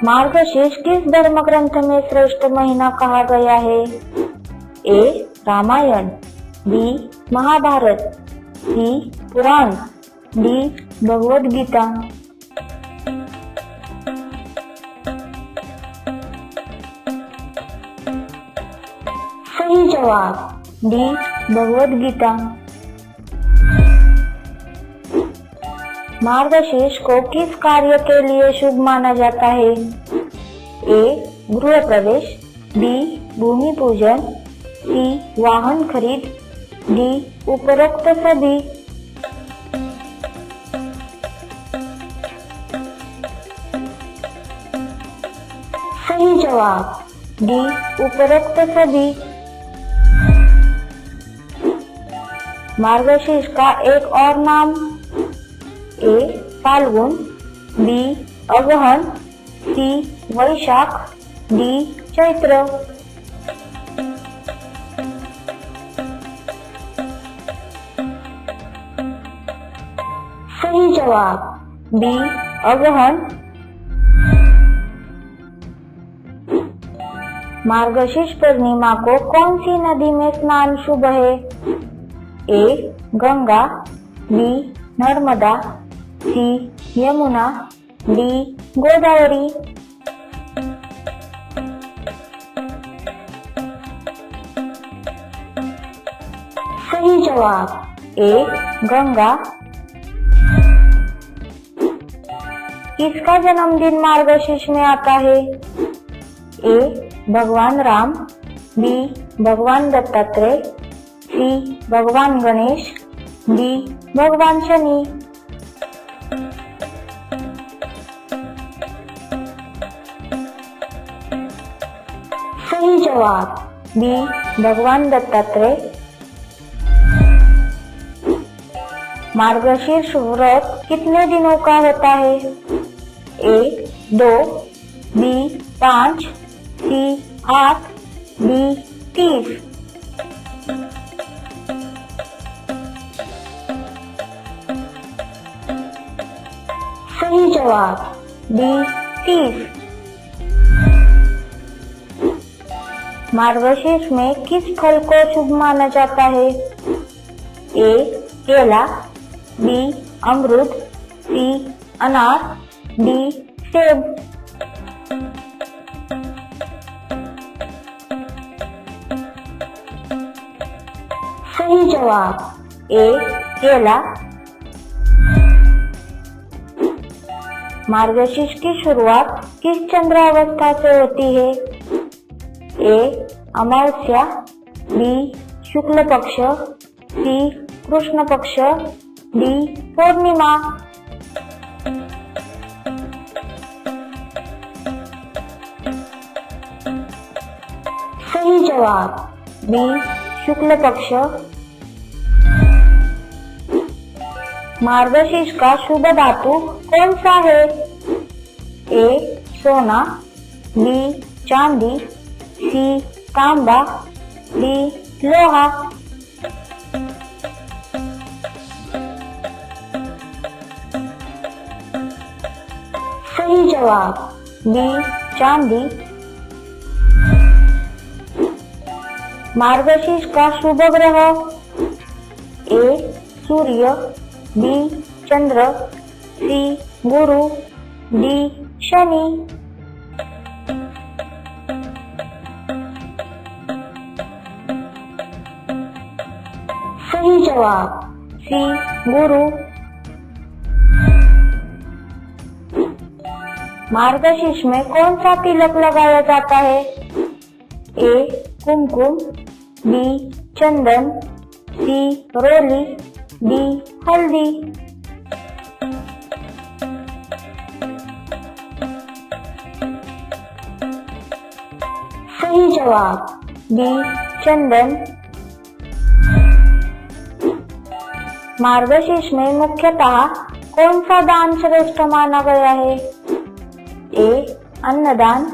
मार्गशीर्ष किस धर्म ग्रंथ में श्रेष्ठ महीना कहा गया है? ए. रामायण, बी. महाभारत, सी. पुराण, डी. भगवद गीता। सही जवाब डी. भगवद गीता। मार्गशीर्ष को किस कार्य के लिए शुभ माना जाता है? ए. गृह प्रवेश, बी. भूमि पूजन, सी. वाहन खरीद, डी. उपरोक्त सभी। सही जवाब डी. उपरोक्त सभी। मार्गशीर्ष का एक और नाम? ए. फाल्गुन, बी. अगहन, सी. वैशाख, डी. चैत्र। सही जवाब बी. अगहन। मार्गशीर्ष पूर्णिमा को कौन सी नदी में स्नान शुभ है? ए. गंगा, बी. नर्मदा, सी. यमुना, डी. गोदावरी। सही जवाब ए. गंगा। किसका जन्मदिन मार्गशीर्ष में आता है? ए. भगवान राम, बी. भगवान दत्तात्रेय, सी. भगवान गणेश, डी. भगवान शनि। सही जवाब बी. भगवान दत्तात्रेय। मार्गशीर्ष व्रत कितने दिनों का होता है? ए. 2, बी. 5, सी. 8, डी. 30। सही जवाब डी. 30। मार्गशीर्ष में किस फल को शुभ माना जाता है? ए. केला, बी. अमरूद, सी. अनार, डी. सेब। सही जवाब ए. केला। मार्गशीर्ष की शुरुआत किस चंद्र अवस्था से होती है? ए. अमावस्या, बी. शुक्ल पक्ष, सी. कृष्ण पक्ष, डी. पूर्णिमा। सही जवाब बी. शुक्ल पक्ष। मार्गशीर्ष का शुभ धातु कौन सा है? ए. सोना, बी. चांदी, सी. तांबा, डी. लोहा। सही जवाब बी. चांदी। मार्गशीर्ष का शुभ ग्रह? ए. सूर्य, बी. चंद्र, सी. गुरु, डी. शनि। सही जवाब सी. गुरु। मार्गशीर्ष में कौन सा तिलक लगाया जाता है? ए. कुमकुम, बी. चंदन, सी. रोली, डी. हल्दी। सही जवाब बी. चंदन। मार्गशीर्ष में मुख्यतः कौन सा दान श्रेष्ठ माना गया है? ए. अन्नदान,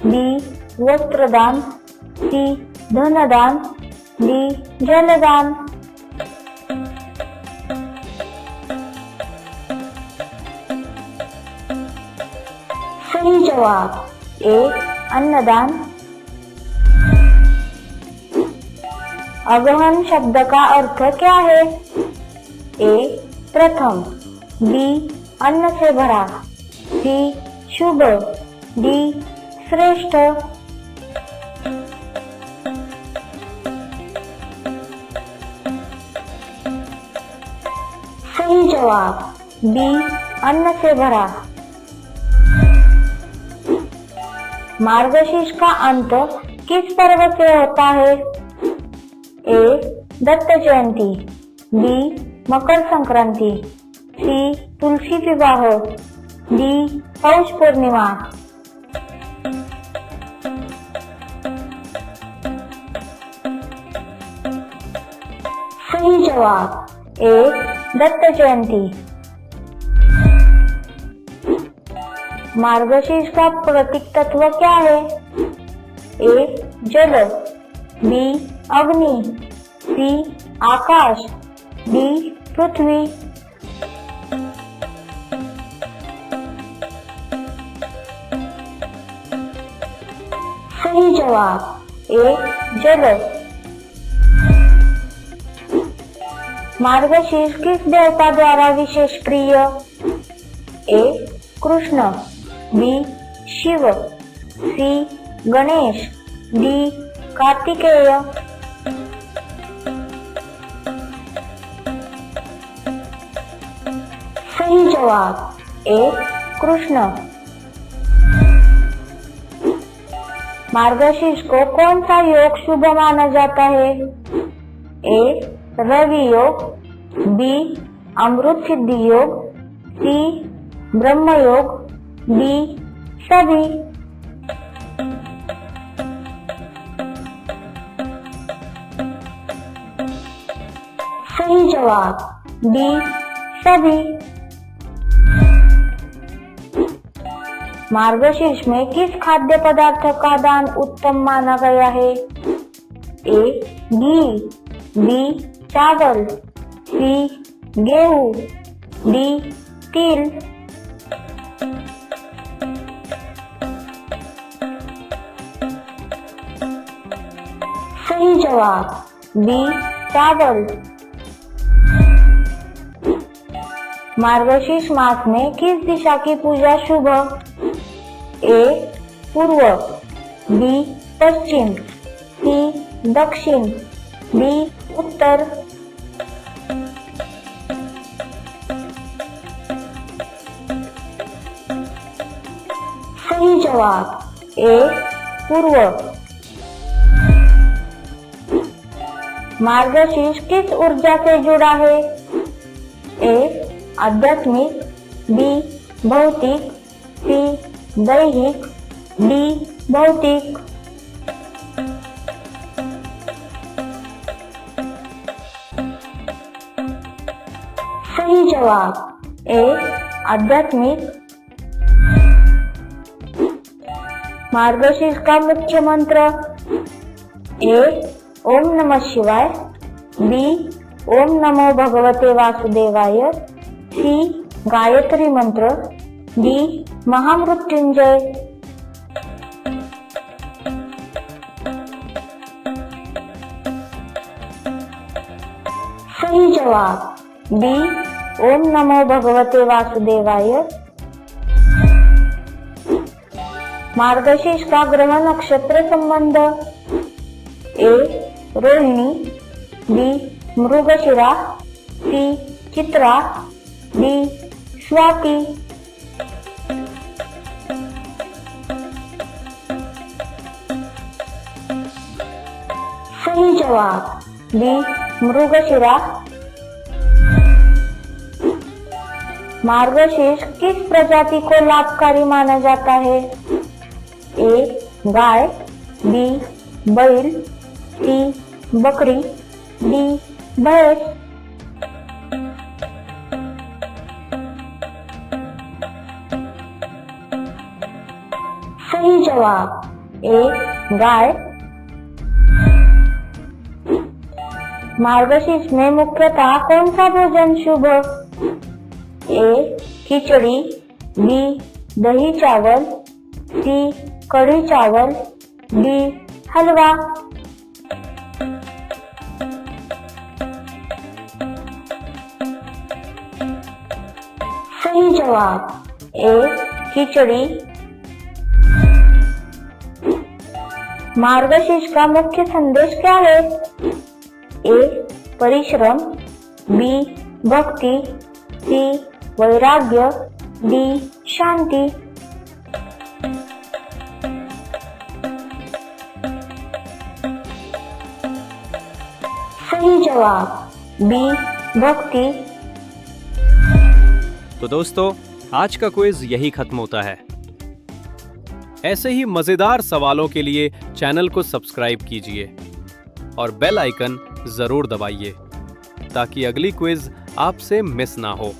बी. वस्त्रदान, सी. धनदान, डी. जलदान। सही जवाब ए अन्नदान। अगहन शब्द का अर्थ क्या है? ए प्रथम, बी अन्न से भरा, सी शुभ, डी श्रेष्ठ। सही जवाब बी अन्न से भरा। मार्गशीर्ष का अंत किस पर्व से होता है? ए दत्त जयंती, बी मकर संक्रांति, सी तुलसी विवाह, डी पौष पूर्णिमा। सही जवाब ए दत्त जयंती। मार्गशीर्ष का प्रतीक तत्व क्या है? ए जल, बी अग्नि, सी आकाश, डी पृथ्वी। सही जवाब ए जल। मार्गशीर्ष किस देवता द्वारा विशेष प्रिय? ए कृष्ण, बी शिव, सी गणेश, डी कार्तिकेय। सही जवाब ए कृष्ण। मार्गशीर्ष को कौन सा योग शुभ माना जाता है? ए रवि योग, बी अमृत सिद्धि योग, सी ब्रह्म योग, डी सभी। सही जवाब डी सभी। मार्गशीर्ष में किस खाद्य पदार्थ का दान उत्तम माना गया है? ए घी, बी चावल, सी गेहूं, डी तिल। सही जवाब बी चावल। मार्गशीर्ष मास में किस दिशा की पूजा शुभ? ए पूर्व, बी पश्चिम, सी दक्षिण, डी उत्तर। सही जवाब ए पूर्व। मार्गशीर्ष किस ऊर्जा से जुड़ा है? ए आध्यात्मिक, बी भौतिक, सी दैहिक, डी भौतिक। सही जवाब ए आध्यात्मिक। मार्गशीर्ष का मुख्य मंत्र? ए ओम नमः शिवाय, बी ओम नमो भगवते वासुदेवाय, सी गायत्री मंत्र, डी महामृत्युंजय। सही जवाब बी ओम नमो भगवते वासुदेवाय। मार्गशीर्ष का ग्रह नक्षत्र संबंध? ए रोहिणी, बी मृगशिरा, सी चित्रा, डी स्वाति। सही जवाब बी मृगशिरा। मार्गशीर्ष किस प्रजाति को लाभकारी माना जाता है? ए गाय, बी बैल, सी बकरी, डी भैंस। सही जवाब ए गाय। मार्गशीर्ष में मुख्यतः कौन सा भोजन शुभ? ए खिचड़ी, बी दही चावल, सी कढ़ी चावल, डी हलवा। सही जवाब ए खिचड़ी। मार्गशीर्ष का मुख्य संदेश क्या है? ए परिश्रम, बी भक्ति, सी वैराग्य, डी शांति। सही जवाब बी भक्ति। तो दोस्तों, आज का क्विज यही खत्म होता है। ऐसे ही मजेदार सवालों के लिए चैनल को सब्सक्राइब कीजिए और बेल आइकन जरूर दबाइए ताकि अगली क्विज आपसे मिस ना हो।